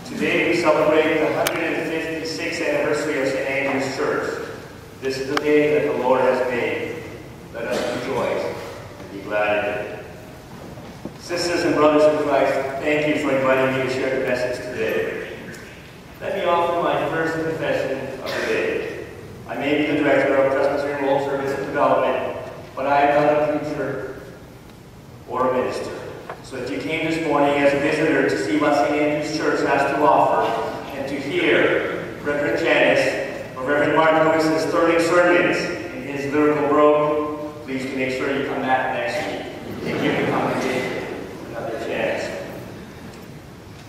Today we celebrate the 156th anniversary of St. Andrew's Church. This is the day that the Lord has made. Let us rejoice and be glad in it. Sisters and brothers in Christ, thank you for inviting me to share the message today. Let me offer my first confession of the day. I may be the director of Presbyterian World Service and Development, but I am not a preacher or a minister. So if you came this morning as a visitor to see what St. Andrew's Church has to offer, and to hear Reverend Janice or Reverend Martin Lewis's sterling sermons in his lyrical brogue, please make sure you come back next week and give the congregation another chance.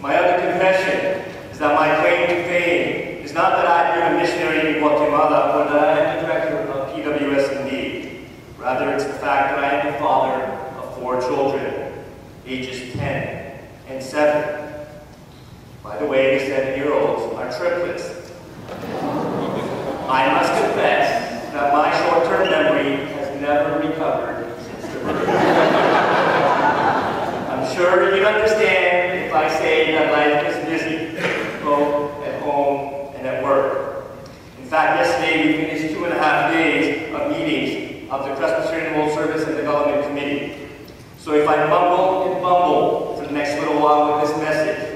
My other confession is that my claim to fame is not that I've been a missionary in Guatemala or that I am the director of PWS&D. Rather, it's the fact that I am the father of 4 children, ages 10 and 7. By the way, the 7-year-olds are triplets. I must confess that my short-term memory has never recovered since the birth. I'm sure you'd understand if I say that life is busy, both at home and at work. In fact, yesterday we finished 2.5 days of meetings of the Presbyterian World Service and Development Committee. So if I mumble and bumble for the next little while with this message,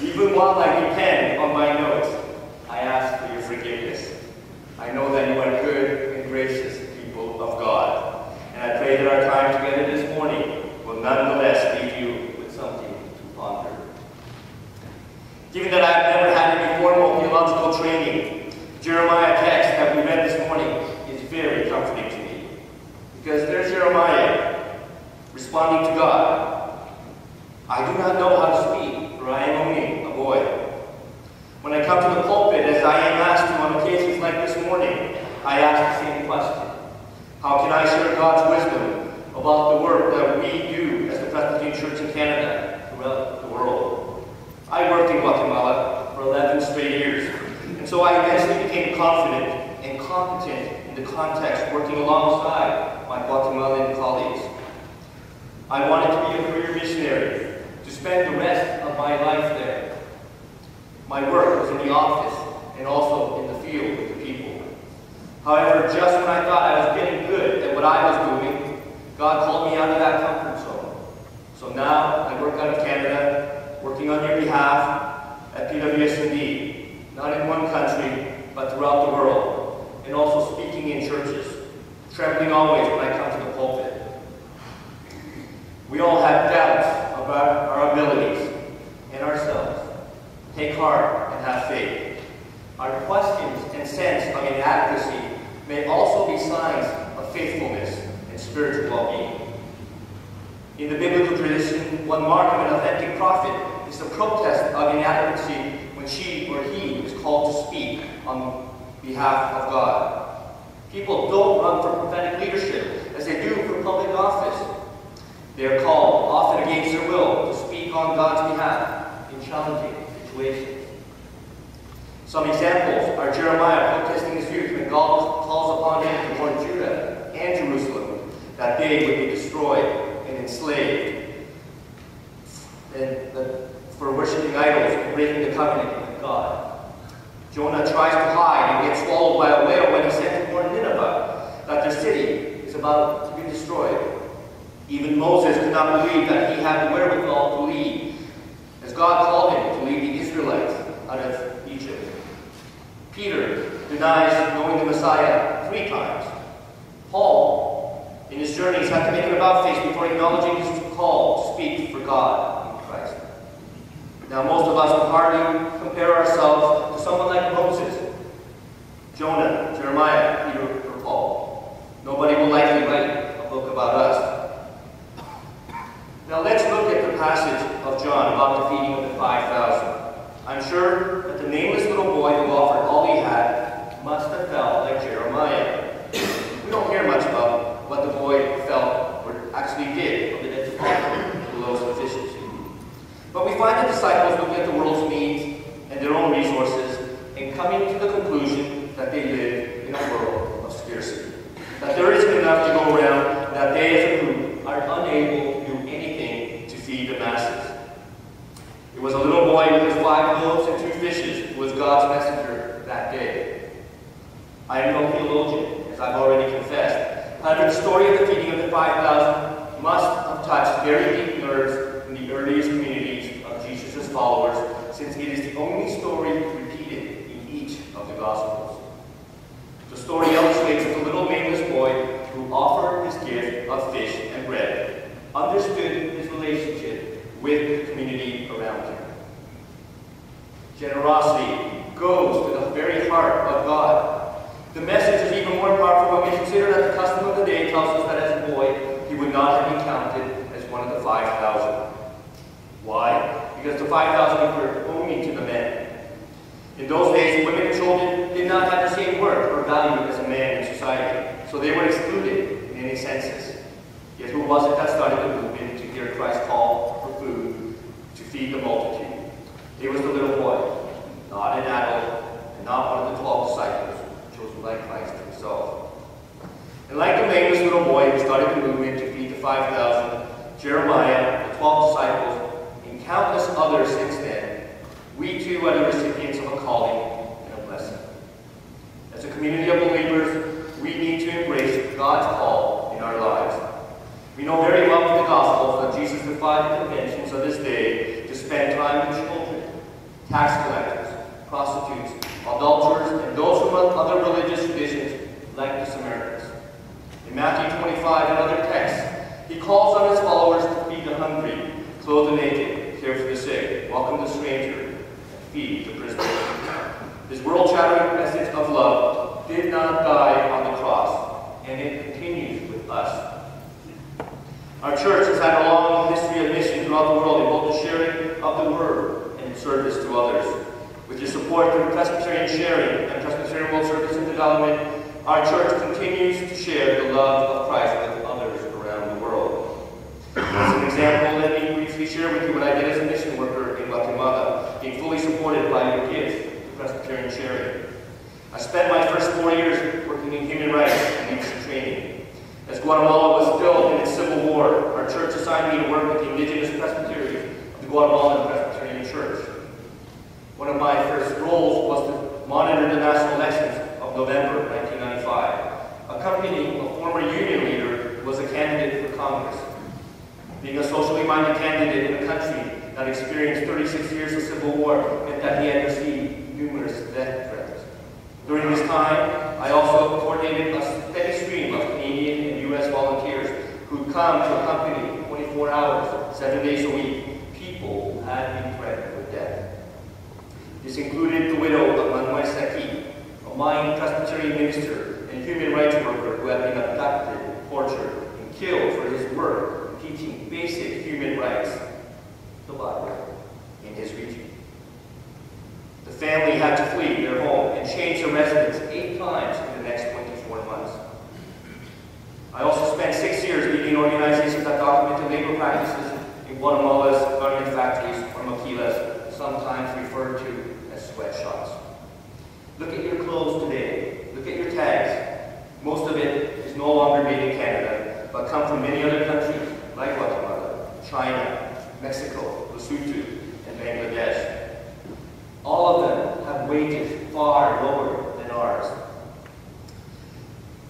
even while I depend on my notes, I ask for your forgiveness. I know that you are good and gracious people of God, and I pray that our time together this morning will nonetheless leave you with something to ponder. Given that I've never had any formal theological training, Jeremiah text that we read this morning is very comforting to me, because there's Jeremiah responding to God. I do not know how to speak, for I am only a boy. When I come to the pulpit, as I am asked to on occasions like this morning, I ask the same question. How can I share God's wisdom about the work that we do as the Presbyterian Church in Canada throughout the world? I worked in Guatemala for 11 straight years, and so I eventually became confident and competent in the context working alongside my Guatemalan colleagues. I wanted to be a career missionary, to spend the rest of my life there. My work was in the office and also in the field with the people. However, just when I thought I was getting good at what I was doing, God called me out of that comfort zone. So now I work out of Canada, working on your behalf at PWS&D, not in one country, but throughout the world, and also speaking in churches, trembling always when I come to the pulpit. We all have doubts about our abilities and ourselves. Take heart and have faith. Our questions and sense of inadequacy may also be signs of faithfulness and spiritual well-being. In the biblical tradition, one mark of an authentic prophet is the protest of inadequacy when she or he is called to speak on behalf of God. People don't run for prophetic leadership as they do for public office. They are called, often against their will, to speak on God's behalf in challenging situations. Some examples are Jeremiah protesting his youth when God calls upon him to warn Judah and Jerusalem that they would be destroyed and enslaved for worshiping idols and breaking the covenant with God. Jonah tries to hide and gets swallowed by a whale when he sent to warn Nineveh that their city is about to be destroyed. Even Moses could not believe that he had the wherewithal to lead, as God called him to lead the Israelites out of Egypt. Peter denies knowing the Messiah 3 times. Paul, in his journeys, had to make an about-face before acknowledging his call to speak for God in Christ. Now, most of us would hardly compare ourselves to someone like Moses, Jonah, Jeremiah, Peter, or Paul. Nobody will likely write a book about us. Now let's look at the passage of John about the feeding of the 5,000. I'm sure that the nameless little boy who offered all he had must have felt like Jeremiah. We don't hear much about what the boy felt or actually did of the dead to the loaves and fishes. But we find the disciples looking at the world's needs and their own resources and coming to the conclusion that they live in a world of scarcity. That there isn't enough to go around, that they as a group are unable to do anything to feed the masses. It was a little boy with his 5 loaves and 2 fishes, who was God's messenger that day. I am no theologian, as I've already confessed. However, the story of the feeding of the 5,000 must have touched very deep nerves in the earliest communities of Jesus' followers, since it is the only story repeated in each of the Gospels. The story illustrates that the little nameless boy who offered his gift of fish and bread understood his relationship with the community around him. Generosity goes to the very heart of God. The message is even more powerful when we consider that the custom of the day tells us that as a boy, he would not have been counted as one of the 5,000. Why? Because the 5,000 referred only to the men. In those days, women and children did not have the same worth or value as a man in society, so they were excluded in any census. Yet who was it that started the movement to hear Christ call for food to feed the multitude? It was the little boy, not an adult, and not one of the 12 disciples, chosen by Christ himself. And like the nameless little boy who started the movement to feed the 5,000, Jeremiah, the 12 disciples, and countless others since then, we too are the recipients of a calling and a blessing. As a community of believers, we need to embrace God's call in our lives. We know very well from the Gospels that Jesus defied the conventions of his day to spend time with children, tax collectors, prostitutes, adulterers, and those from other religious traditions like the Samaritans. In Matthew 25 and other texts, he calls on his followers to feed the hungry, clothe the naked, care for the sick, welcome the stranger, and feed the prisoner. His world-shattering message of love did not die on the cross, and it continues with us. Our church has had a long history of mission throughout the world in both the sharing of the word and service to others. With your support through Presbyterian Sharing and Presbyterian World Service and Development, our church continues to share the love of Christ with others around the world. As an example, let me briefly share with you what I did as a mission worker in Guatemala, being fully supported by your gift to Presbyterian Sharing. I spent my first 4 years working in human rights and leadership training. As Guatemala was still in its civil war, our church assigned me to work with the indigenous presbytery of the Guatemalan Presbyterian Church. One of my first roles was to monitor the national elections of November 1995, accompanying a former union leader who was a candidate for Congress. Being a socially minded candidate in a country that experienced 36 years of civil war meant that he had received numerous death threats. During this time, I also coordinated a steady stream of Canadian and U.S. volunteers who'd come to accompany 24 hours, 7 days a week, people who had been threatened with death. This included the widow of Manuel Saki, a Mayan Presbyterian minister and human rights worker who had been abducted, tortured, and killed for his work teaching basic human rights, the Bible, in his region. The family had to flee their home and change their residence 8 times in the next 24 months. I also spent 6 years leading organizations that documented labor practices in Guatemala's garment factories, or maquilas, sometimes referred to as sweatshops. Look at your clothes today. Look at your tags. Most of it is no longer made in Canada, but come from many other countries like Guatemala, China, Mexico, Lesotho, and Bangladesh. All of them have wages far lower than ours.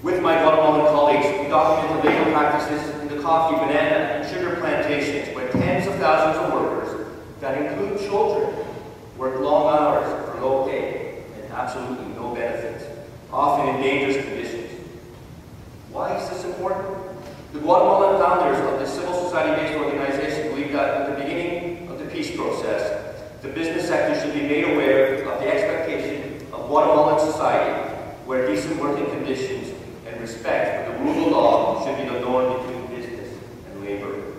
With my Guatemalan colleagues, we documented labor practices in the coffee, banana, and sugar plantations where tens of thousands of workers, that include children, work long hours for low pay and absolutely no benefits, often in dangerous conditions. Why is this important? The Guatemalan founders of the civil society-based organization believed that at the beginning of the peace process, the business sector should be made aware of the expectation of Guatemalan society, where decent working conditions and respect for the rule of law should be the norm between business and labor.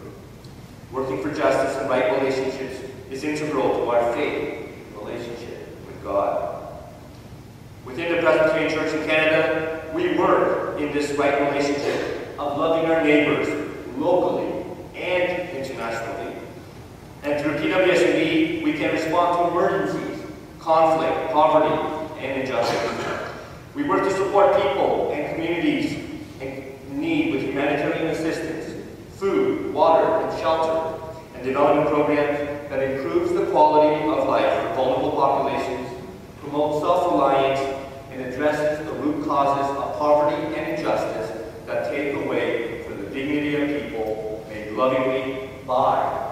Working for justice and right relationships is integral to our faith relationship with God. Within the Presbyterian Church in Canada, we work in this right relationship of loving our neighbors locally and internationally. And through PWSB, we can respond to emergencies, conflict, poverty, and injustice. We work to support people and communities in need with humanitarian assistance, food, water, and shelter, and development programs that improves the quality of life for promotes self-reliance, and addresses the root causes of poverty and injustice that take away from the dignity of people made lovingly by